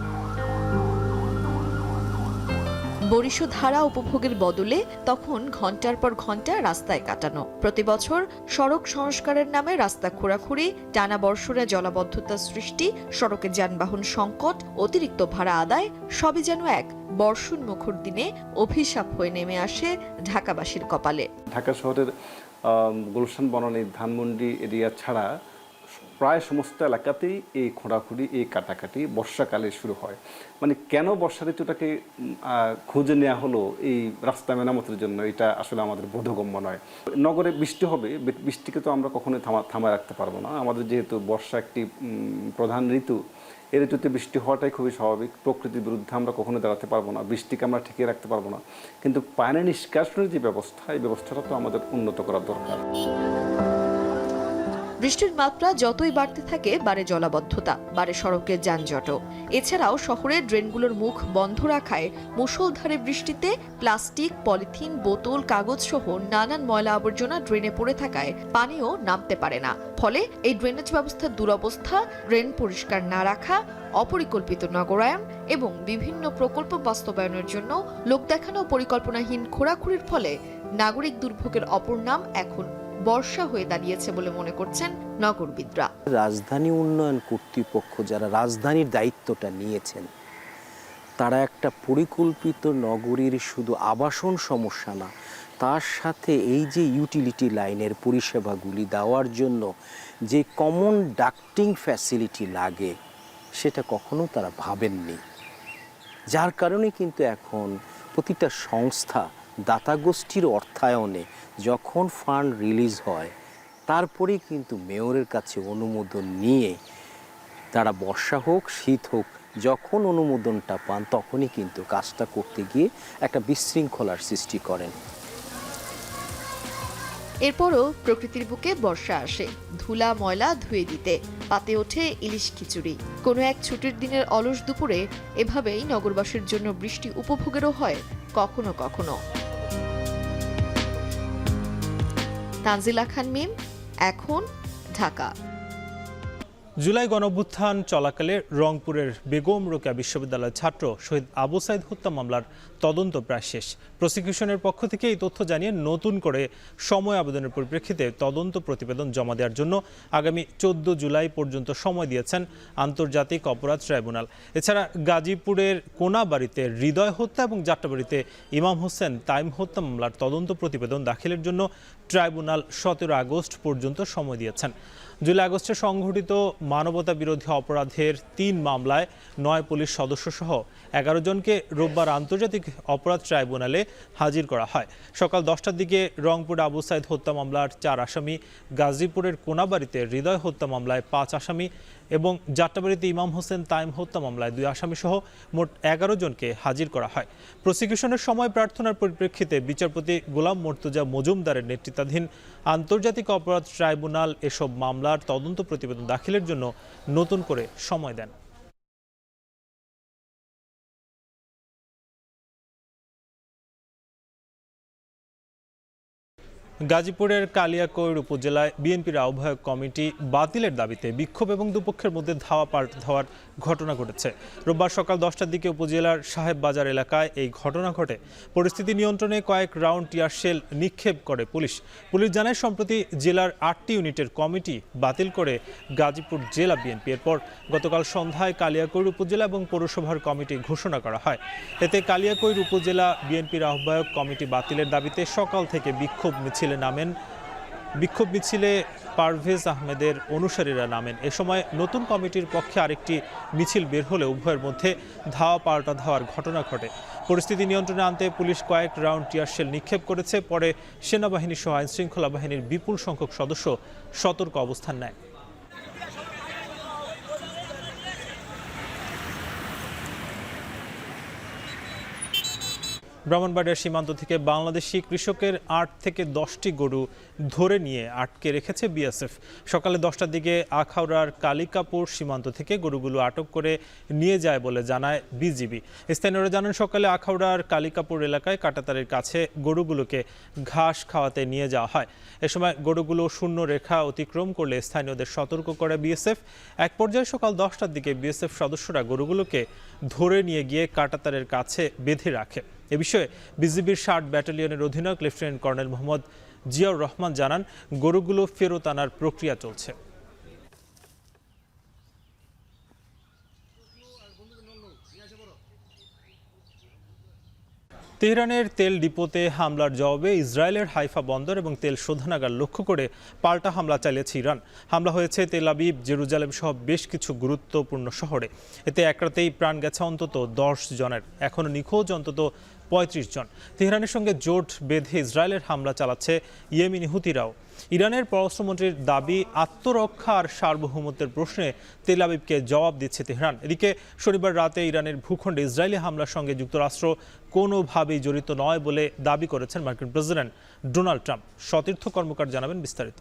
বরিশধারা উপভোগের বদলে তখন ঘন্টার পর ঘন্টা রাস্তায় কাটানো। প্রতি বছর সড়ক সংস্কারের নামে রাস্তা খোঁড়াখুড়ি, টানা বর্ষণে জলাবদ্ধতা সৃষ্টি, সড়কে যানবাহন সংকট, অতিরিক্ত ভাড়া আদায়, সবই যেন এক বর্ষণ মুখর দিনে অভিশাপ হয়ে নেমে আসে ঢাকাবাসীর কপালে। ঢাকা শহরের গুলশান বনানী, ধানমন্ডি এরিয়া ছাড়া প্রায় সমস্ত এলাকাতেই এই খোঁড়াখুড়ি, এই কাটাকাটি বর্ষাকালে শুরু হয়। মানে কেন বর্ষা ঋতুটাকে খুঁজে নেওয়া হলো এই রাস্তা মেরামতের জন্য, এটা আসলে আমাদের বোধগম্য নয়। নগরে বৃষ্টি হবে, বৃষ্টিকে তো আমরা কখনোই থামায় রাখতে পারবো না। আমাদের যেহেতু বর্ষা একটি প্রধান ঋতু, এই ঋতুতে বৃষ্টি হওয়াটাই খুবই স্বাভাবিক। প্রকৃতির বিরুদ্ধে আমরা কখনোই দাঁড়াতে পারবো না, বৃষ্টিকে আমরা ঠেকিয়ে রাখতে পারবো না, কিন্তু পানি নিষ্কাশনের যে ব্যবস্থা, এই ব্যবস্থাটা তো আমাদের উন্নত করা দরকার। বৃষ্টির মাত্রা যতই বাড়তে থাকে বাড়ে জলাবদ্ধতা, বাড়ে সড়কের যানজটও। এছাড়াও শহরের ড্রেনগুলোর মুখ বন্ধ রাখায় মুষলধারে বৃষ্টিতে প্লাস্টিক, পলিথিন, বোতল, কাগজ সহ নানান ময়লা আবর্জনা ড্রেনে পড়ে থাকায় পানিও নামতে পারে না। ফলে এই ড্রেনেজ ব্যবস্থার দুরবস্থা, ড্রেন পরিষ্কার না রাখা, অপরিকল্পিত নগরায়ন এবং বিভিন্ন প্রকল্প বাস্তবায়নের জন্য লোক দেখানো পরিকল্পনাহীন খোঁড়াখুড়ির ফলে নাগরিক দুর্ভোগের অপর নাম এখন বর্ষা হয়ে দাঁড়িয়েছে বলে মনে করছেন নগরবিদরা। রাজধানী উন্নয়ন কর্তৃপক্ষ যারা রাজধানীর দায়িত্বটা নিয়েছেন, তারা একটা পরিকল্পিত নগরীর শুধু আবাসন সমস্যা না, তার সাথে এই যে ইউটিলিটি লাইনের পরিষেবাগুলি দেওয়ার জন্য যে কমন ডাক্টিং ফ্যাসিলিটি লাগে, সেটা কখনো তারা ভাবেননি। যার কারণে কিন্তু এখন প্রতিটা সংস্থা দাতা গোষ্ঠীর অর্থায়নে যখন ফান্ড রিলিজ হয় তারপরেই কিন্তু মেয়রের কাছে অনুমোদন নিয়ে তারা বর্ষা হোক শীত হোক যখন অনুমোদনটা পান তখনই কিন্তু কাজটা করতে গিয়ে একটা বিশৃঙ্খলার সৃষ্টি করেন। এরপরও প্রকৃতির বুকে বর্ষা আসে, ধুলা ময়লা ধুয়ে দিতে, পাতে ওঠে ইলিশ খিচুড়ি। কোনো এক ছুটির দিনের অলস দুপুরে এভাবেই নগরবাসীর জন্য বৃষ্টি উপভোগেরও হয় কখনো কখনো। তানজিলা খান মিম, এখন, ঢাকা। জুলাই গণঅভ্যুত্থান চলাকালে রংপুরের বেগম রোকেয়া বিশ্ববিদ্যালয়ের ছাত্র শহীদ আবু সাইদ হত্যা মামলার তদন্ত প্রায় শেষ। প্রসিকিউশনের পক্ষ থেকে এই তথ্য জানিয়ে নতুন করে সময় আবেদনের পরিপ্রেক্ষিতে তদন্ত প্রতিবেদন জমা দেওয়ার জন্য আগামী 14 জুলাই পর্যন্ত সময় দিয়েছেন আন্তর্জাতিক অপরাধ ট্রাইব্যুনাল। এছাড়া গাজীপুরের কোনাবাড়িতে হৃদয় হত্যা এবং যাত্রাবাড়িতে ইমাম হোসেন তাইম হত্যা মামলার তদন্ত প্রতিবেদন দাখিলের জন্য ট্রাইব্যুনাল 17 আগস্ট পর্যন্ত সময় দিয়েছেন। জুলাই আগস্টে সংঘটিত মানবতা বিরোধী অপরাধের 3 মামলায় 9 পুলিশ সদস্য সহ 11 জনকে রোববার আন্তর্জাতিক অপরাধ ট্রাইব্যুনালে হাজির করা হয়। সকাল 10টার দিকে রংপুর আবু সাইদ হত্যা মামলার 4 আসামি, গাজীপুরের কোনাবাড়িতে হৃদয় হত্যা মামলায় 5 আসামি এবং যাত্রাবাড়িতে ইমাম হোসেন তাইম হত্যা মামলায় 2 আসামি সহ মোট 11 জনকে হাজির করা হয়। প্রসিকিউশনের সময় প্রার্থনার পরিপ্রেক্ষিতে বিচারপতি গোলাম মর্তুজা মজুমদারের নেতৃত্বাধীন আন্তর্জাতিক অপরাধ ট্রাইব্যুনাল এসব মামলার তদন্ত প্রতিবেদন দাখিলের জন্য নতুন করে সময় দেন। গাজীপুরের কালিয়াকৈর উপজেলায় বিএনপির আহ্বায়ক কমিটি বাতিলের দাবিতে বিক্ষোভ এবং দুপক্ষের মধ্যে ধাওয়া পাল্টাধাওয়ার ঘটনা ঘটেছে। রোববার সকাল 10টার দিকে উপজেলার সাহেব বাজার এলাকায় এই ঘটনা ঘটে। পরিস্থিতি নিয়ন্ত্রণে কয়েক রাউন্ড টিয়ারশেল নিক্ষেপ করে পুলিশ জানায় সম্প্রতি জেলার 8টি ইউনিটের কমিটি বাতিল করে গাজীপুর জেলা বিএনপি। এরপর গতকাল সন্ধ্যায় কালিয়াকৈর উপজেলা এবং পৌরসভার কমিটি ঘোষণা করা হয়। এতে কালিয়াকৈর উপজেলা বিএনপির আহ্বায়ক কমিটি বাতিলের দাবিতে সকাল থেকে বিক্ষোভ মিছিলে পারভেজ আহমেদের অনুসারীরা নামেন। এ সময় নতুন কমিটির পক্ষে আরেকটি মিছিল বের হলে উভয়ের মধ্যে ধাওয়া পাল্টা ধাওয়ার ঘটনা ঘটে। পরিস্থিতি নিয়ন্ত্রণে আনতে পুলিশ কয়েক রাউন্ড টিয়ারশেল নিক্ষেপ করেছে। পরে সেনাবাহিনী সহ আইনশৃঙ্খলা বাহিনীর বিপুল সংখ্যক সদস্য সতর্ক অবস্থান নেয়। ব্রাহ্মণবাড়িয়া সীমান্ত থেকে বাংলাদেশি কৃষকের 8 থেকে 10টি গরু ধরে নিয়ে আটকে রেখেছে বিএসএফ। সকালে 10টার দিকে আখাউড়ার কালিকাপুর সীমান্ত থেকে গরুগুলো আটক করে নিয়ে যায় বলে জানায় বিজিবি। স্থানীয়রা জানান, সকালে আখাউড়ার কালিকাপুর এলাকায় কাঁটাতারের কাছে গরুগুলোকে ঘাস খাওয়াতে নিয়ে যাওয়া হয়। এ সময় গরুগুলো শূন্য রেখা অতিক্রম করলে স্থানীয়দের সতর্ক করে বিএসএফ। এক পর্যায়ে সকাল 10টার দিকে বিএসএফ সদস্যরা গরুগুলোকে ধরে নিয়ে গিয়ে কাঁটাতারের কাছে বেঁধে রাখে। এ বিষয়ে বিজিবির 60 ব্যাটালিয়নের অধিনায়ক লেফটেন্যান্ট কর্নেল মোহাম্মদ জিয়াউর রহমান জানান, গরুগুলো ফেরত আনার প্রক্রিয়া চলছে। তেহরানের তেল ডিপোতে হামলার জবাবে ইসরায়েলের হাইফা বন্দর এবং তেল শোধনাগার লক্ষ্য করে পাল্টা হামলা চালিয়েছে ইরান। হামলা হয়েছে তেল আবিব, জেরুজালেম সহ বেশ কিছু গুরুত্বপূর্ণ শহরে। এতে এক রাতেই প্রাণ গেছে অন্তত 10 জনের, এখনও নিখোঁজ অন্তত 35 জন। তেহরানের সঙ্গে জোট বেঁধে ইসরায়েলের হামলা চালাচ্ছে ইয়েমেনি হুতিরাও। ইরানের পররাষ্ট্রমন্ত্রীর দাবি, আত্মরক্ষা আর সার্বভৌমত্বের প্রশ্নে তেল আবিবকে জবাব দিচ্ছে তেহরান। এদিকে শনিবার রাতে ইরানের ভূখণ্ডে ইসরায়েলি হামলার সঙ্গে যুক্তরাষ্ট্র কোনোভাবেই জড়িত নয় বলে দাবি করেছেন মার্কিন প্রেসিডেন্ট ডোনাল্ড ট্রাম্প। সতীর্থ কর্মকার জানাবেন বিস্তারিত।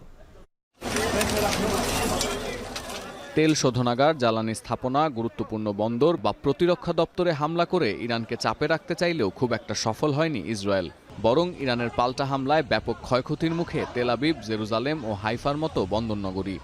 তেল শোধনাগার, জ্বালানি স্থাপনা, গুরুত্বপূর্ণ বন্দর বা প্রতিরক্ষা দপ্তরে হামলা করে ইরানকে চাপে রাখতে চাইলেও খুব একটা সফল হয়নি ইসরায়েল। বরং ইরানের পাল্টা হামলায় ব্যাপক ক্ষয়ক্ষতির মুখে তেল আবিব, জেরুজালেম ও হাইফার মতো বন্দরনগরী।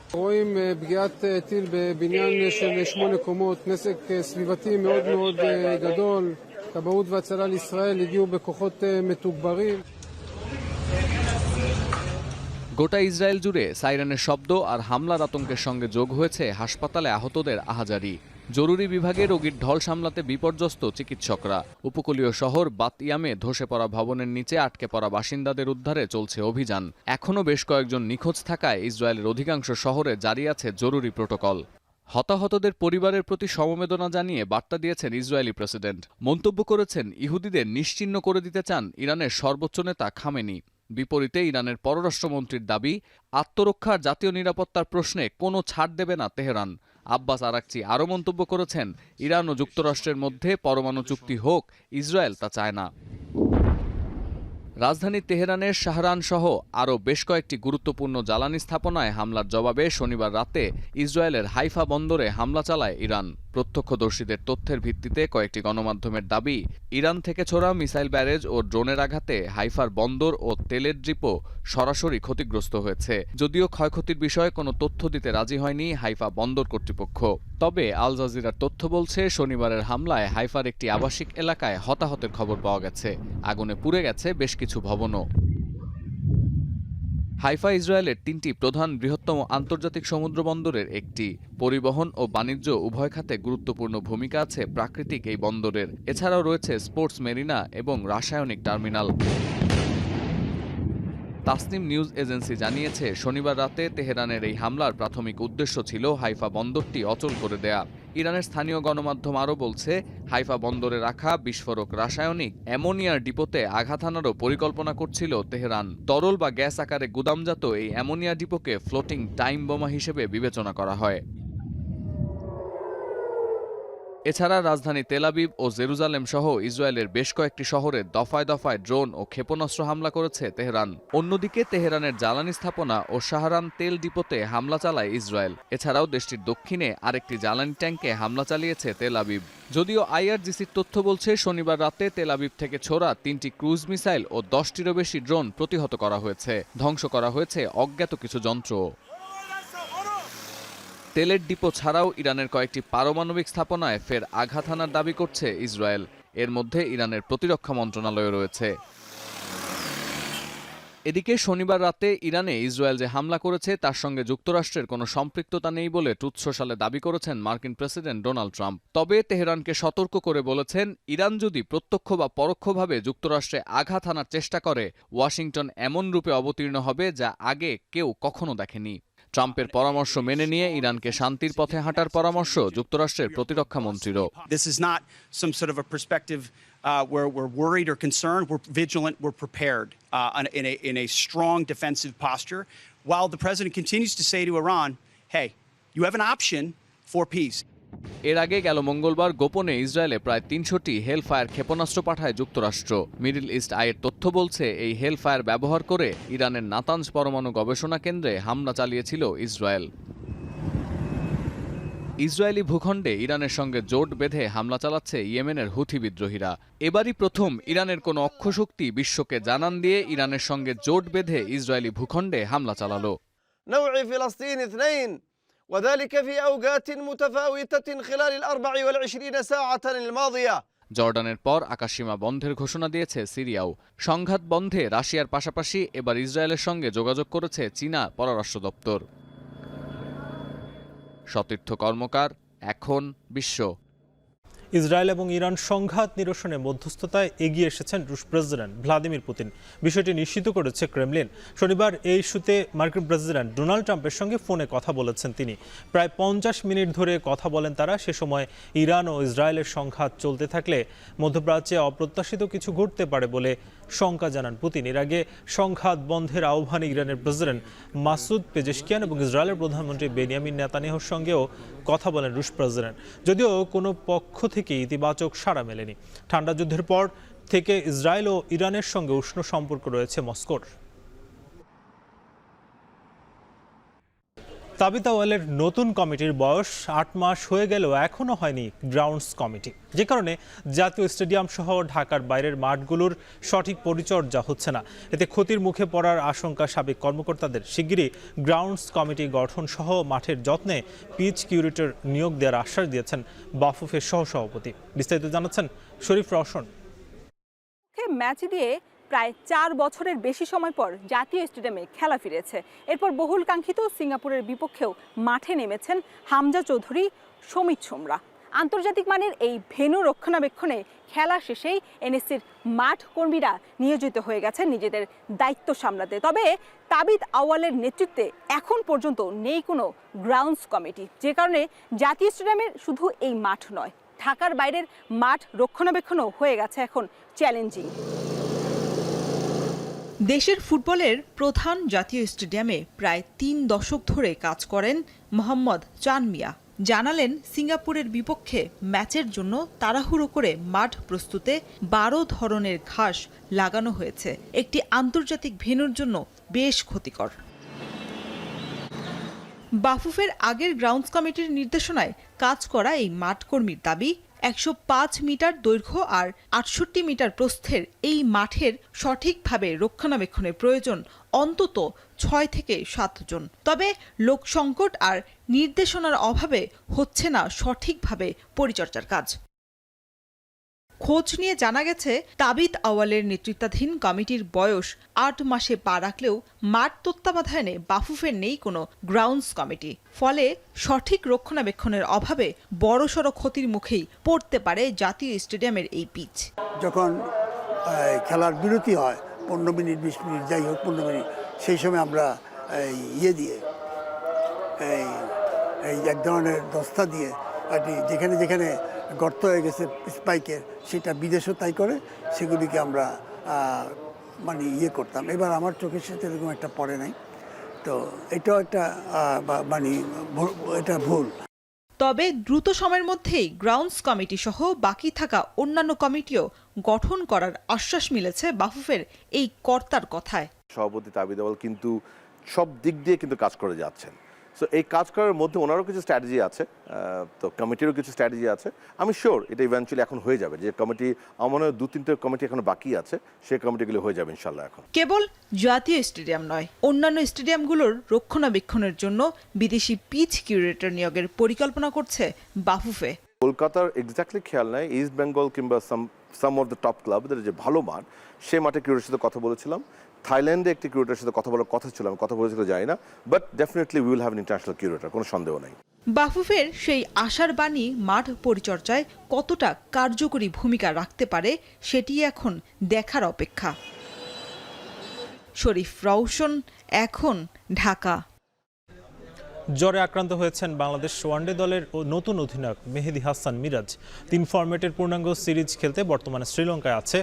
গোটা ইসরায়েল জুড়ে সাইরেনের শব্দ আর হামলার আতঙ্কের সঙ্গে যোগ হয়েছে হাসপাতালে আহতদের আহাজারি। জরুরি বিভাগে রোগীর ঢল সামলাতে বিপর্যস্ত চিকিৎসকরা। উপকূলীয় শহর বাত ইয়ামে ধসে পড়া ভবনের নিচে আটকে পড়া বাসিন্দাদের উদ্ধারে চলছে অভিযান। এখনও বেশ কয়েকজন নিখোঁজ থাকায় ইসরায়েলের অধিকাংশ শহরে জারি আছে জরুরি প্রটোকল। হতাহতদের পরিবারের প্রতি সমবেদনা জানিয়ে বার্তা দিয়েছেন ইসরায়েলি প্রেসিডেন্ট। মন্তব্য করেছেন, ইহুদিদের নিশ্চিহ্ন করে দিতে চান ইরানের সর্বোচ্চ নেতা খামেনি। বিপরীতে ইরানের পররাষ্ট্রমন্ত্রীর দাবি, আত্মরক্ষার জাতীয় নিরাপত্তার প্রশ্নে কোনো ছাড় দেবে না তেহরান। আব্বাস আরাকচি আরও মন্তব্য করেছেন, ইরান ও যুক্তরাষ্ট্রের মধ্যে পরমাণু চুক্তি হোক, ইসরায়েল তা চায় না। রাজধানী তেহরানের শাহরান সহ আরও বেশ কয়েকটি গুরুত্বপূর্ণ জ্বালানি স্থাপনায় হামলার জবাবে শনিবার রাতে ইসরায়েলের হাইফা বন্দরে হামলা চালায় ইরান। প্রত্যক্ষদর্শীদের তথ্যের ভিত্তিতে কয়েকটি গণমাধ্যমের দাবি, ইরান থেকে ছোড়া মিসাইল ব্যারেজ ও ড্রোনের আঘাতে হাইফার বন্দর ও তেলের ডিপো সরাসরি ক্ষতিগ্রস্ত হয়েছে। যদিও ক্ষয়ক্ষতির বিষয়ে কোনো তথ্য দিতে রাজি হয়নি হাইফা বন্দর কর্তৃপক্ষ। তবে আল জাজিরার তথ্য বলছে, শনিবারের হামলায় হাইফার একটি আবাসিক এলাকায় হতাহতের খবর পাওয়া গেছে। আগুনে পুড়ে গেছে বেশ কিছু ভবনও। হাইফা ইসরায়েলের 3টি প্রধান বৃহত্তম আন্তর্জাতিক সমুদ্র বন্দরের একটি। পরিবহন ও বাণিজ্য উভয় খাতে গুরুত্বপূর্ণ ভূমিকা আছে প্রাকৃতিক এই বন্দরের। এছাড়াও রয়েছে স্পোর্টস মেরিনা এবং রাসায়নিক টার্মিনাল। তাসনিম নিউজ এজেন্সি জানিয়েছে, শনিবার রাতে তেহরানের এই হামলার প্রাথমিক উদ্দেশ্য ছিল হাইফা বন্দরটি অচল করে দেয়া। ইরানের স্থানীয় গণমাধ্যম আরও বলছে, হাইফা বন্দরে রাখা বিস্ফোরক রাসায়নিক অ্যামোনিয়ার ডিপোতে আঘাত হানারও পরিকল্পনা করছিল তেহরান। তরল বা গ্যাস আকারে গুদামজাত এই অ্যামোনিয়া ডিপোকে ফ্লোটিং টাইম বোমা হিসেবে বিবেচনা করা হয়। এছাড়া রাজধানী তেল আবিব ও জেরুজালেম সহ ইসরায়েলের বেশ কয়েকটি শহরে দফায় দফায় ড্রোন ও ক্ষেপণাস্ত্র হামলা করেছে তেহরান। অন্যদিকে তেহরানের জ্বালানি স্থাপনা ও শাহরান তেল ডিপোতে হামলা চালায় ইসরায়েল। এছাড়াও দেশটির দক্ষিণে আরেকটি জ্বালানি ট্যাঙ্কে হামলা চালিয়েছে তেল আবিব। যদিও আইআরজিসির তথ্য বলছে, শনিবার রাতে তেল আবিব থেকে ছোড়া 3টি ক্রুজ মিসাইল ও 10টিরও বেশি ড্রোন প্রতিহত করা হয়েছে। ধ্বংস করা হয়েছে অজ্ঞাত কিছু যন্ত্র। তেলের ডিপো ছাড়াও ইরানের কয়েকটি পারমাণবিক স্থাপনায় ফের আঘাত হানার দাবি করছে ইসরায়েল। এর মধ্যে ইরানের প্রতিরক্ষা মন্ত্রণালয় রয়েছে। এদিকে শনিবার রাতে ইরানে ইসরায়েল যে হামলা করেছে তার সঙ্গে যুক্তরাষ্ট্রের কোনো সম্পৃক্ততা নেই বলে ট্রুথ সোশ্যালে দাবি করেছেন মার্কিন প্রেসিডেন্ট ডোনাল্ড ট্রাম্প। তবে তেহরানকে সতর্ক করে বলেছেন, ইরান যদি প্রত্যক্ষ বা পরোক্ষভাবে যুক্তরাষ্ট্রে আঘাত হানার চেষ্টা করে, ওয়াশিংটন এমন রূপে অবতীর্ণ হবে যা আগে কেউ কখনো দেখেনি। ট্রাম্পের পরামর্শ মেনে নিয়ে ইরানকে শান্তির পথে হাঁটার পরামর্শ যুক্তরাষ্ট্রের প্রতিরক্ষা মন্ত্রীরও। This is not some sort of a perspective where we're worried or concerned. We're vigilant. We're prepared in a strong defensive posture, while the president continues to say to Iran, "Hey, you have an option for peace." এর আগে গেল মঙ্গলবার গোপনে ইসরায়েলে প্রায় 300টি hellfire ক্ষেপণাস্ত্র পাঠায় যুক্তরাষ্ট্র। মিডল ইস্ট আইয়ের তথ্য বলছে, এই হেলফায়ার ব্যবহার করে ইরানের নাতানজ পরমাণু গবেষণা কেন্দ্রে হামলা চালিয়েছিল ইসরায়েল। ইসরায়েলি ভূখণ্ডে ইরানের সঙ্গে জোট বেঁধে হামলা চালাচ্ছে ইয়েমেনের হুথি বিদ্রোহীরা। এবারই প্রথম ইরানের কোনো অক্ষশক্তি বিশ্বকে জানান দিয়ে ইরানের সঙ্গে জোট বেঁধে ইসরায়েলি ভূখণ্ডে হামলা চালালো। وذلك في أوقات متفاوتة خلال 24 ساعة الماضية. জর্ডানের পর আকাশসীমা বন্ধের ঘোষণা দিয়েছে সিরিয়াও। সংঘাত বন্ধে রাশিয়ার পাশাপাশি এবার ইসরায়েলের সঙ্গে যোগাযোগ করেছে চীনা পররাষ্ট্র দপ্তর। সতীর্থ কর্মকার, এখন বিশ্ব। ইসরায়েল এবং ইরান সংঘাত নিরসনে মধ্যস্থতায় এগিয়ে এসেছেন রুশ প্রেসিডেন্ট ভ্লাদিমির পুতিন। বিষয়টি নিশ্চিত করেছে ক্রেমলিন। শনিবার এই ইস্যুতে মার্কিন প্রেসিডেন্ট ডোনাল্ড ট্রাম্পের সঙ্গে ফোনে কথা বলেছেন তিনি। প্রায় 50 মিনিট ধরে কথা বলেন তারা। সে সময় ইরান ও ইসরায়েলের সংঘাত চলতে থাকলে মধ্যপ্রাচ্যে অপ্রত্যাশিত কিছু ঘটতে পারে বলে শঙ্কা জানান পুতিন। এর আগে সংঘাত বন্ধের আহ্বানে ইরানের প্রেসিডেন্ট মাসুদ পেজেশকিয়ান এবং ইসরায়েলের প্রধানমন্ত্রী বেনিয়ামিন নেতানিয়াহুর সঙ্গেও কথা বলেন রুশ প্রেসিডেন্ট, যদিও কোনো পক্ষ থেকে ইতিবাচক সাড়া মেলেনি। ঠান্ডা যুদ্ধের পর থেকে ইসরায়েল ও ইরানের সঙ্গে উষ্ণ সম্পর্ক রয়েছে মস্কোর। তাবিতা ওয়ালের নতুন কমিটির বয়স 8 মাস হয়ে গেলেও এখনও হয়নি গ্রাউন্ডস কমিটি, যে কারণে জাতীয় স্টেডিয়াম সহ ঢাকার বাইরের মাঠগুলোর সঠিক পরিচর্যা হচ্ছে না। এতে ক্ষতির মুখে পড়ার আশঙ্কা সাবেক কর্মকর্তাদের। শিগগিরই গ্রাউন্ডস কমিটি গঠন সহ মাঠের যত্নে পিচ কিউরেটর নিয়োগ দেওয়ার আশ্বাস দিয়েছেন বাফুফের সহসভাপতি। বিস্তারিত জানাচ্ছেন শরীফ রওশন। ম্যাচ দিয়ে প্রায় 4 বছরের বেশি সময় পর জাতীয় স্টেডিয়ামে খেলা ফিরেছে। এরপর বহুল কাঙ্ক্ষিত সিঙ্গাপুরের বিপক্ষেও মাঠে নেমেছেন হামজা চৌধুরী, সমিত সোমরা। আন্তর্জাতিক মানের এই ভেন্যু রক্ষণাবেক্ষণে খেলা শেষেই এনএসসির মাঠ কর্মীরা নিয়োজিত হয়ে গেছে নিজেদের দায়িত্ব সামলাতে। তবে তাবিদ আউয়ালের নেতৃত্বে এখন পর্যন্ত নেই কোনো গ্রাউন্ডস কমিটি, যে কারণে জাতীয় স্টেডিয়ামের শুধু এই মাঠ নয়, ঢাকার বাইরের মাঠ রক্ষণাবেক্ষণও হয়ে গেছে এখন চ্যালেঞ্জিং। দেশের ফুটবলের প্রধান জাতীয় স্টেডিয়ামে প্রায় ৩ দশক ধরে কাজ করেন মোহাম্মদ চান মিয়া। জানালেন সিঙ্গাপুরের বিপক্ষে ম্যাচের জন্য তাড়াহুড়ো করে মাঠ প্রস্তুতে ১২ ধরনের ঘাস লাগানো হয়েছে। একটি আন্তর্জাতিক ভেন্যুর জন্য বেশ ক্ষতিকর। বাফুফের আগের গ্রাউন্ডস কমিটির নির্দেশনায় কাজ করা এই মাঠ কর্মীর দাবি, ১০৫ মিটার দৈর্ঘ্য আর ৬৮ মিটার প্রস্থের এই মাঠের সঠিকভাবে রক্ষণাবেক্ষণের প্রয়োজন অন্তত ৬ থেকে ৭ জন। তবে লোক সংকট আর নির্দেশনার অভাবে হচ্ছে না সঠিকভাবে পরিচর্যার কাজ। খোঁজ নিয়ে জানা গেছে, তাবিদ আউয়ালের নেতৃত্বাধীন কমিটির বয়স ৮ মাসে পা রাখলেও মাঠ তত্ত্বাবধানে বাফুফের নেই কোনো গ্রাউন্ডস কমিটি। ফলে সঠিক রক্ষণাবেক্ষণের অভাবে বড়সড় ক্ষতির মুখেই পড়তে পারে জাতীয় স্টেডিয়ামের এই পিচ। যখন খেলার বিরতি হয় ১৫ মিনিট ২০ মিনিট যাই হোক ১৫ মিনিট, সেই সময় আমরা দিয়ে এই এক ধরনের দস্তা দিয়ে যেখানে যেখানে গর্ত হয়ে গেছে স্পাইকের, সেটা বিদেশও তাই করে, সেগুলিকে আমরা করতাম। এবার আমার চোখের সাথে এরকম একটা পড়ে নাই, তো এটাও একটা এটা ভুল। তবে দ্রুত সময়ের মধ্যেই গ্রাউন্ডস কমিটি সহ বাকি থাকা অন্যান্য কমিটিও গঠন করার আশ্বাস মিলেছে বাফুফের এই কর্তার কথায়। সভাপতি তাবিদ আউয়াল কিন্তু সব দিক দিয়ে কিন্তু কাজ করে যাচ্ছেন। সো এই কাজ করার মধ্যে ওনারও কিছু স্ট্র্যাটেজি আছে, তো কমিটিরও কিছু স্ট্র্যাটেজি আছে। আমি শিওর এটা ইভেন্চুয়ালি এখন হয়ে যাবে। যে কমিটি আমার ২-৩টে কমিটি এখন বাকি আছে, সেই কমিটিগুলো হয়ে যাবে ইনশাল্লাহ। এখন কেবল জাতীয় স্টেডিয়াম নয়, অন্যান্য স্টেডিয়ামগুলোর রক্ষণাবেক্ষণের জন্য বিদেশি পিচ কিউরেটর নিয়োগের পরিকল্পনা করছে বাফুফে। কলকাতার এক্স্যাক্টলি খেয়াল নাই, ইস্ট বেঙ্গল কিংবা সাম অফ দ্য টপ ক্লাবদের যে ভালো মাঠ, সে মাঠে কিউরেটের সাথে কথা বলেছিলাম। থাইল্যান্ডে একটি কিউরেটারের সাথে কথা বলার কথা ছিল, আমি কথা বলেছিল যাই না, but definitely will have an international curator, কোনো সন্দেহ নাই। বাফুফের সেই আশার বাণী মাঠ পরিচর্যায় কতটা কার্যকরী ভূমিকা রাখতে পারে সেটি এখন দেখার অপেক্ষা। শরীফ রওশন, এখন, ঢাকা। জ্বরে আক্রান্ত হয়েছেন বাংলাদেশ ওয়ানডে দলের নতুন অধিনায়ক মেহেদী হাসান মিরাজ। ৩ ফরম্যাটের পূর্ণাঙ্গ সিরিজ খেলতে বর্তমানে শ্রীলঙ্কায় আছে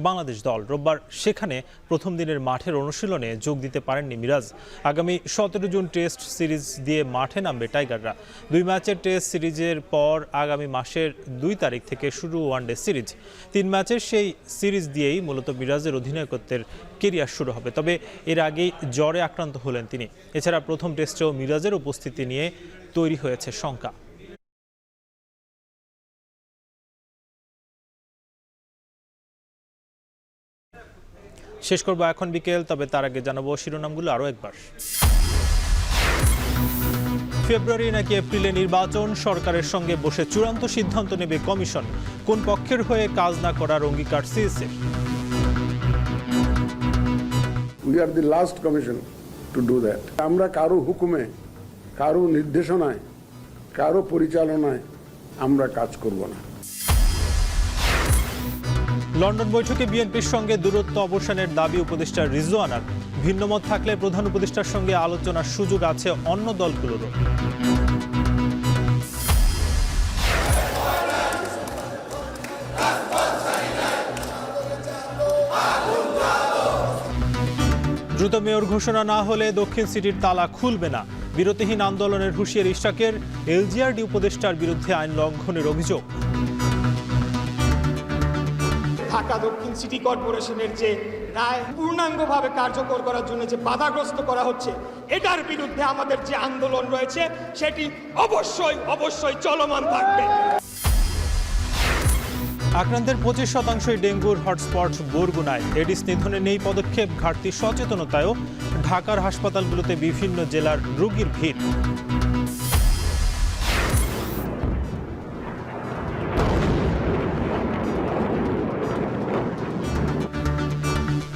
বাংলাদেশ দল। রোববার সেখানে প্রথম দিনের মাঠের অনুশীলনে যোগ দিতে পারেননি মিরাজ। আগামী ১৭ জুন টেস্ট সিরিজ দিয়ে মাঠে নামবে টাইগাররা। ২ ম্যাচের টেস্ট সিরিজের পর আগামী মাসের ২ তারিখ থেকে শুরু ওয়ানডে সিরিজ। ৩ ম্যাচের সেই সিরিজ দিয়েই মূলত মিরাজের অধিনায়কত্বের কেরিয়ার শুরু হবে। তবে এর আগেই জ্বরে আক্রান্ত হলেন তিনি। এছাড়া প্রথম টেস্টেও মিরাজের উপস্থিতি নিয়ে তৈরি হয়েছে শঙ্কা। শেষ করবো এখন বিকেল, তবে তার আগে জানাবো শিরোনামগুলো আরো একবার। ফেব্রুয়ারি নাকি এপ্রিলে নির্বাচন, সরকারের সঙ্গে বসে চূড়ান্ত সিদ্ধান্ত নেবে কমিশন। কোন পক্ষের হয়ে কাজ না করার অঙ্গীকার সিএসএর। We are the last commission to do that. আমরা কারো হুকুমে, কারো নির্দেশনায়, কারো পরিচালনায় আমরা কাজ করব না। লন্ডন বৈঠকে বিএনপির সঙ্গে দূরত্ব অবসানের দাবি উপদেষ্টা রিজওয়ানার। ভিন্নমত থাকলে প্রধান উপদেষ্টার সঙ্গে আলোচনার সুযোগ আছে অন্য দলগুলোরও। দ্রুত মেয়র ঘোষণা না হলে দক্ষিণ সিটির তালা খুলবে না। বিরতিহীন আন্দোলনের হুঁশিয়ারি ইশরাকের। এলজিআরডি উপদেষ্টার বিরুদ্ধে আইন লঙ্ঘনের অভিযোগ। ঢাকা দক্ষিণ সিটি কর্পোরেশনের যে রায় পূর্ণাঙ্গভাবে কার্যকর করার জন্য যে বাধাগ্রস্ত করা হচ্ছে, এটার বিরুদ্ধে আমাদের যে আন্দোলন রয়েছে সেটি অবশ্যই চলমান থাকবে। আক্রান্তের 25% ডেঙ্গুর হটস্পট বরগুনায়। এডিস নিধনে নেই পদক্ষেপ, ঘাটতি সচেতনতায়ও ঢাকার হাসপাতালগুলোতে বিভিন্ন জেলার রোগীর ভিড়।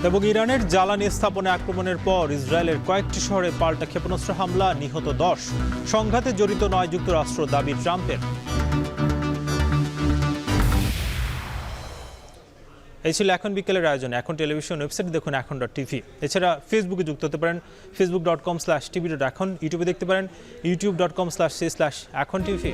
এবং ইরানের জ্বালানি স্থাপনে আক্রমণের পর ইসরায়েলের কয়েকটি শহরে পাল্টা ক্ষেপণাস্ত্র হামলা, নিহত 10। সংঘাতে জড়িত নয় যুক্তরাষ্ট্র, দাবি ট্রাম্পের। এই ছিল এখন বিকেলের আয়োজন। এখন টেলিভিশন ওয়েবসাইটে দেখুন এখন.tv। এছাড়া ফেসবুকে যুক্ত হতে পারেন facebook.com/tv.এখন, ইউটিউবে দেখতে পারেন youtube.com/এখন TV।